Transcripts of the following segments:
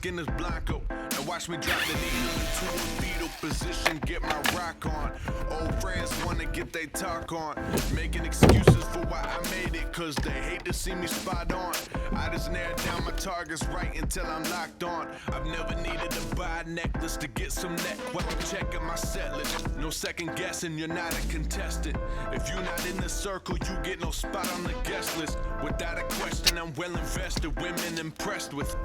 skin is blanco. Now watch me drop the needle into a fetal position, get my rock on. Old friends wanna get they talk on, making excuses for why I made it, cause they hate to see me spot on. I just narrow down my targets right until I'm locked on. I've never needed to buy a necklace to get some neck while I'm checking my set list. No second guessing, you're not a contestant. If you're not in the circle, you get no spot on the guest list. Without a question, I'm well invested, women impressed with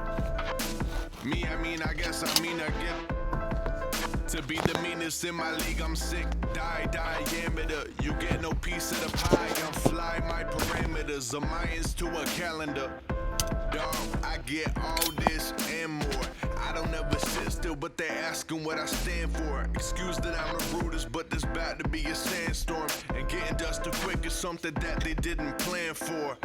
me. I guess I get to be the meanest in my league. I'm sick, diameter. You get no piece of the pie. I'm fly, my parameters are Mayans to a calendar. Dog, I get all this and more. I don't ever sit still, but they asking what I stand for. Excuse that I'm the rudest, but there's about to be a sandstorm, and getting dusted quick is something that they didn't plan for.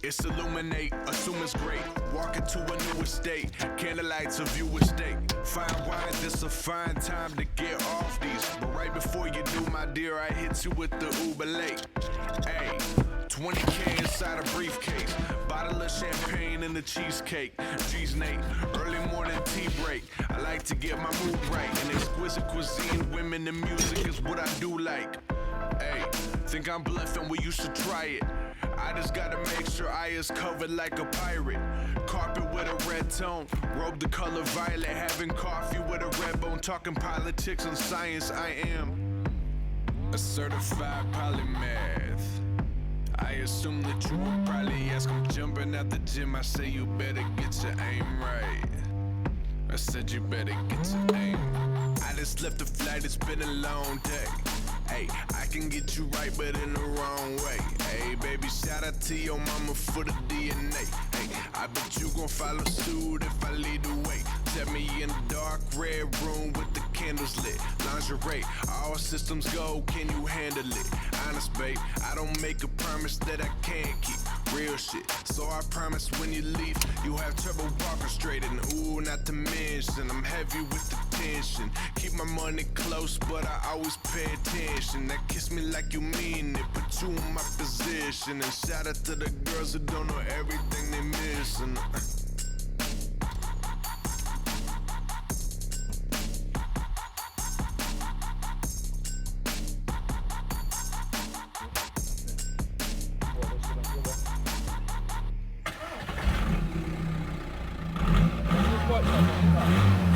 It's illuminate, assume it's great. Walk into a new estate, candlelights a view estate. Fine wine, this a fine time to get off these. But right before you do, my dear, I hit you with the Uber late. Hey, 20K inside a briefcase, bottle of champagne and a cheesecake. Geez, Nate, early morning tea break. I like to get my mood right, and exquisite cuisine, women and music is what I do like. Hey, think I'm bluffing? We used to try it. I just gotta make sure I is covered like a pirate. Carpet with a red tone, robe the color violet. Having coffee with a red bone, talking politics and science. I am a certified polymath. I assume that you would probably ask. I'm jumping at the gym, I say you better get your aim right. I said you better get your aim. I just left the flight, it's been a long day. Hey, I can get you right, but in the wrong way. Hey, baby, shout out to your mama for the DNA. Hey, I bet you gon' follow suit if I lead the way. Set me in a dark red room with the candles lit. Lingerie, all systems go, can you handle it? Honest, babe, I don't make a promise that I can't keep. Real shit, so I promise when you leave, you have trouble walking straight. And ooh, not to mention, I'm heavy with the tension. Keep my money close, but I always pay attention. Now kiss me like you mean it, put you in my position. And shout out to the girls who don't know everything they missing. What?